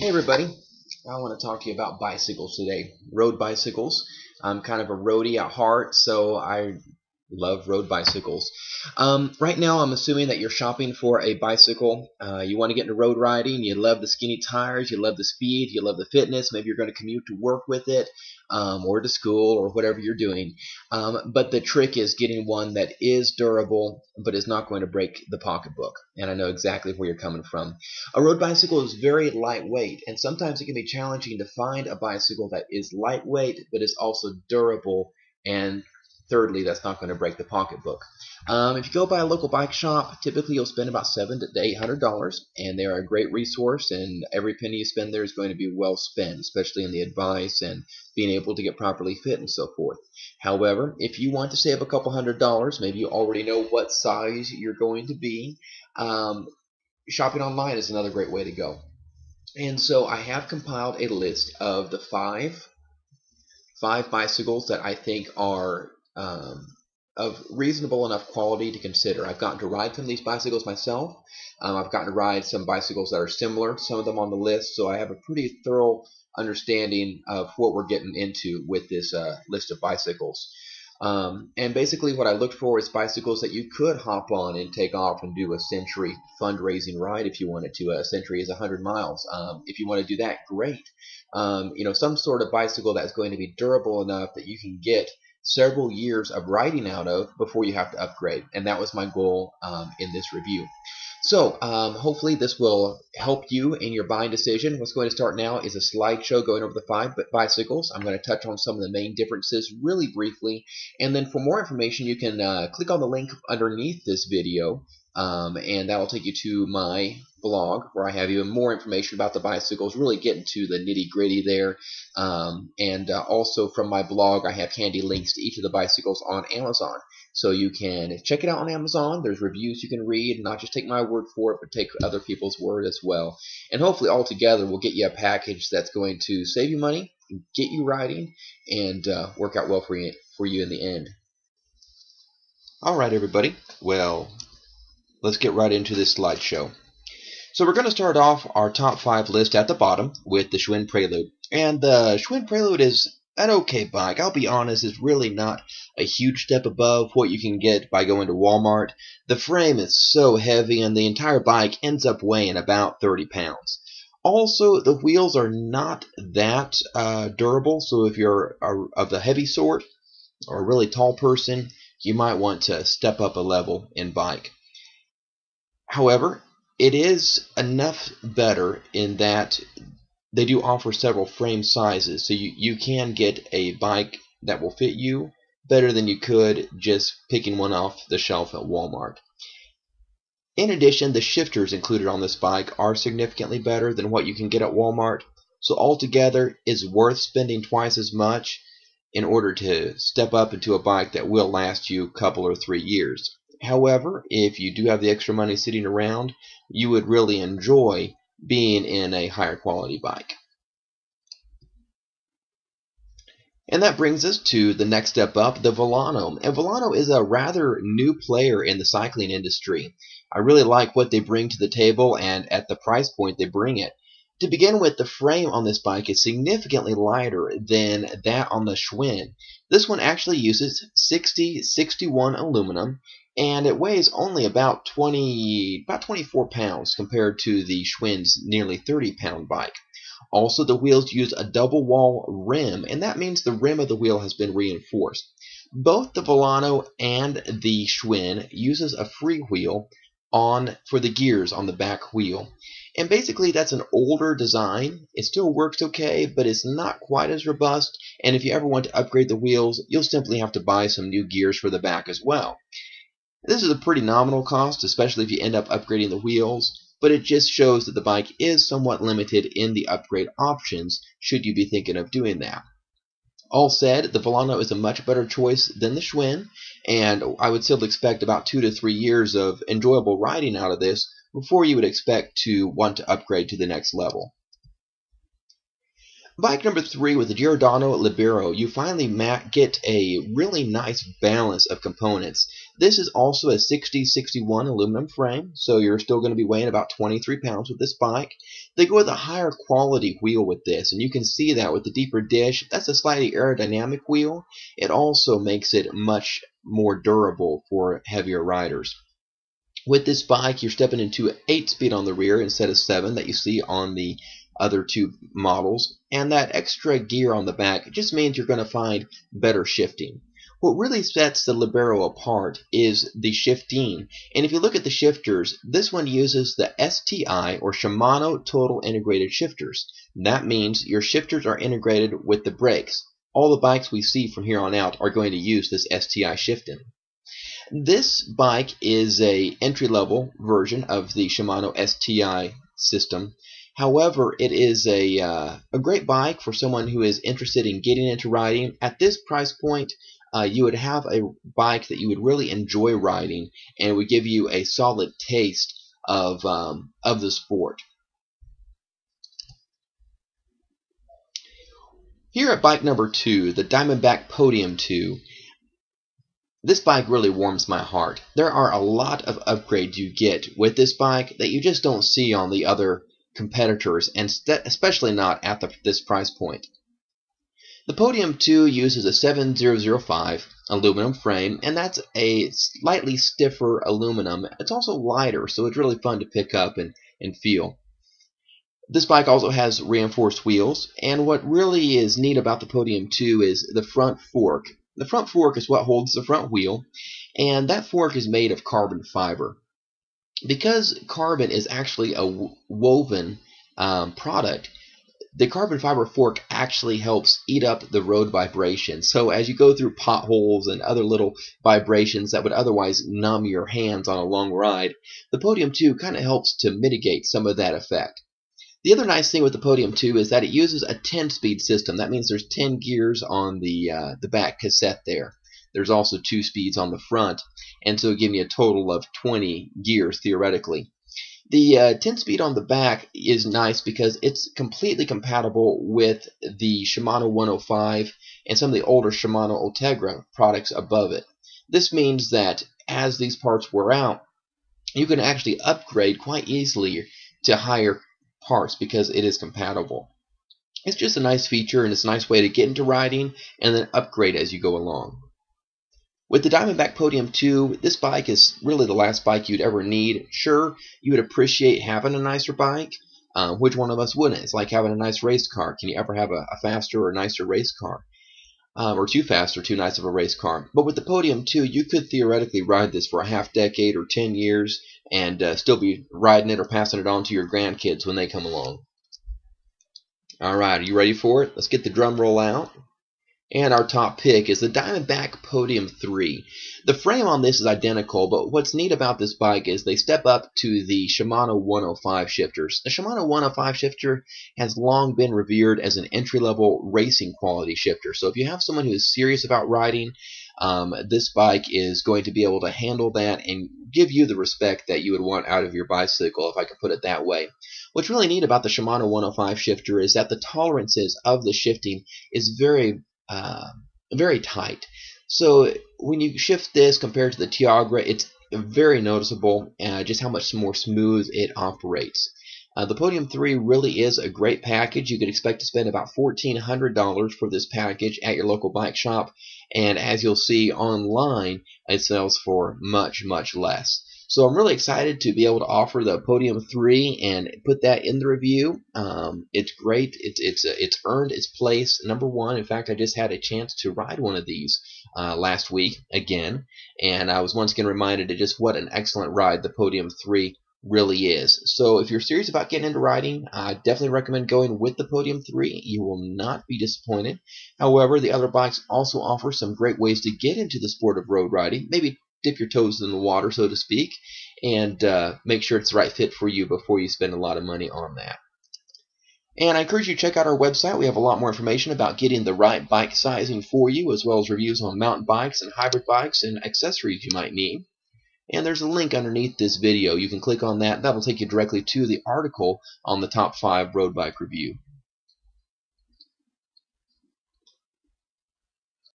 Hey everybody, I want to talk to you about bicycles today. Road bicycles. I'm kind of a roadie at heart, so I love road bicycles. Right now, I'm assuming that you're shopping for a bicycle. You want to get into road riding. You love the skinny tires. You love the speed. You love the fitness. Maybe you're going to commute to work with it, or to school, or whatever you're doing. But the trick is getting one that is durable, but is not going to break the pocketbook. And I know exactly where you're coming from. A road bicycle is very lightweight, and sometimes it can be challenging to find a bicycle that is lightweight, but is also durable, and thirdly, that's not going to break the pocketbook. If you go by a local bike shop, typically you'll spend about $700 to $800, and they are a great resource, and every penny you spend there is going to be well spent, especially in the advice and being able to get properly fit and so forth. However, if you want to save a couple $100, maybe you already know what size you're going to be, shopping online is another great way to go. And so I have compiled a list of the five bicycles that I think are of reasonable enough quality to consider. I've gotten to ride some of these bicycles myself. I've gotten to ride some bicycles that are similar to some of them on the list, so I have a pretty thorough understanding of what we're getting into with this list of bicycles. And basically what I looked for is bicycles that you could hop on and take off and do a Century fundraising ride if you wanted to. A Century is 100 miles. If you want to do that, great. Some sort of bicycle that's going to be durable enough that you can get several years of riding out of before you have to upgrade. And that was my goal in this review. So hopefully this will help you in your buying decision. What's going to start now is a slideshow going over the five bicycles. I'm going to touch on some of the main differences really briefly. And then for more information, you can click on the link underneath this video. And that will take you to my blog where I have even more information about the bicycles, really getting to the nitty-gritty there. Also from my blog, I have handy links to each of the bicycles on Amazon. So you can check it out on Amazon. There's reviews you can read, not just take my word for it, but take other people's word as well. And hopefully all together we'll get you a package that's going to save you money, get you riding, and work out well for you in the end. All right, everybody. Well, let's get right into this slideshow. So we're going to start off our top 5 list at the bottom with the Schwinn Prelude. And the Schwinn Prelude is an okay bike. I'll be honest, it's really not a huge step above what you can get by going to Walmart. The frame is so heavy and the entire bike ends up weighing about 30 pounds. Also, the wheels are not that durable, so if you're of the heavy sort or a really tall person, you might want to step up a level in bike. However, it is enough better in that they do offer several frame sizes, so you can get a bike that will fit you better than you could just picking one off the shelf at Walmart. In addition, the shifters included on this bike are significantly better than what you can get at Walmart, so altogether it's worth spending twice as much in order to step up into a bike that will last you a couple or 3 years. However, if you do have the extra money sitting around, you would really enjoy being in a higher quality bike. And that brings us to the next step up, the Volano. And Volano is a rather new player in the cycling industry. I really like what they bring to the table and at the price point they bring it. To begin with, the frame on this bike is significantly lighter than that on the Schwinn. This one actually uses 60-61 aluminum, and it weighs only about 24 pounds compared to the Schwinn's nearly 30-pound bike. Also, the wheels use a double wall rim, and that means the rim of the wheel has been reinforced. Both the Volano and the Schwinn uses a freewheel for the gears on the back wheel. And basically that's an older design. It still works okay, but it's not quite as robust, and if you ever want to upgrade the wheels, you'll simply have to buy some new gears for the back as well. This is a pretty nominal cost, especially if you end up upgrading the wheels, but it just shows that the bike is somewhat limited in the upgrade options should you be thinking of doing that. All said, the Volano is a much better choice than the Schwinn, and I would still expect about 2 to 3 years of enjoyable riding out of this before you would expect to want to upgrade to the next level. Bike number 3 with the Giordano Libero, you finally get a really nice balance of components. This is also a 60/61 aluminum frame, so you're still going to be weighing about 23 pounds with this bike. They go with a higher quality wheel with this, and you can see that with the deeper dish. That's a slightly aerodynamic wheel. It also makes it much more durable for heavier riders. With this bike, you're stepping into 8-speed on the rear instead of 7 that you see on the other two models, and that extra gear on the back just means you're going to find better shifting. What really sets the Libero apart is the shifting, and if you look at the shifters, this one uses the STI or Shimano Total Integrated Shifters. That means your shifters are integrated with the brakes. All the bikes we see from here on out are going to use this STI shifting. This bike is a entry-level version of the Shimano STI system. However, it is a great bike for someone who is interested in getting into riding. At this price point, you would have a bike that you would really enjoy riding, and it would give you a solid taste of the sport. Here at bike number 2, the Diamondback Podium 2, this bike really warms my heart. There are a lot of upgrades you get with this bike that you just don't see on the other competitors, and especially not at this price point. The Podium 2 uses a 7005 aluminum frame, and that's a slightly stiffer aluminum. It's also lighter, so it's really fun to pick up and feel. This bike also has reinforced wheels, and what really is neat about the Podium 2 is the front fork. The front fork is what holds the front wheel, and that fork is made of carbon fiber. Because carbon is actually a woven product, the carbon fiber fork actually helps eat up the road vibration. So as you go through potholes and other little vibrations that would otherwise numb your hands on a long ride, the Podium 2 kind of helps to mitigate some of that effect. The other nice thing with the Podium 2 is that it uses a 10-speed system. That means there's 10 gears on the back cassette there. There's also 2 speeds on the front, and so giving you a total of 20 gears theoretically. The 10-speed on the back is nice because it's completely compatible with the Shimano 105 and some of the older Shimano Ultegra products above it. This means that as these parts wear out, you can actually upgrade quite easily to higher parts because it is compatible. It's just a nice feature, and it's a nice way to get into riding and then upgrade as you go along. With the Diamondback Podium 2, this bike is really the last bike you'd ever need. Sure, you would appreciate having a nicer bike. Which one of us wouldn't? It's like having a nice race car. Can you ever have a faster or nicer race car? Or too fast or too nice of a race car? But with the Podium 2, you could theoretically ride this for a half decade or 10 years and still be riding it or passing it on to your grandkids when they come along. Alright, are you ready for it? Let's get the drum roll out. And our top pick is the Diamondback Podium 3. The frame on this is identical, but what's neat about this bike is they step up to the Shimano 105 shifters. The Shimano 105 shifter has long been revered as an entry-level racing quality shifter. So if you have someone who is serious about riding, this bike is going to be able to handle that and give you the respect that you would want out of your bicycle, if I can put it that way. What's really neat about the Shimano 105 shifter is that the tolerances of the shifting is very tight. So when you shift this compared to the Tiagra, it's very noticeable just how much more smooth it operates. The Podium 3 really is a great package. You could expect to spend about $1,400 for this package at your local bike shop, and as you'll see online, it sells for much, much less. So I'm really excited to be able to offer the Podium 3 and put that in the review. It's great. It's earned its place #1. In fact, I just had a chance to ride one of these last week again, and I was once again reminded of just what an excellent ride the Podium 3 really is. So if you're serious about getting into riding, I definitely recommend going with the Podium 3. You will not be disappointed. However, the other bikes also offer some great ways to get into the sport of road riding. Maybe dip your toes in the water, so to speak, and make sure it's the right fit for you before you spend a lot of money on that. And I encourage you to check out our website. We have a lot more information about getting the right bike sizing for you, as well as reviews on mountain bikes and hybrid bikes and accessories you might need. And there's a link underneath this video. You can click on that. That'll take you directly to the article on the top 5 road bike review.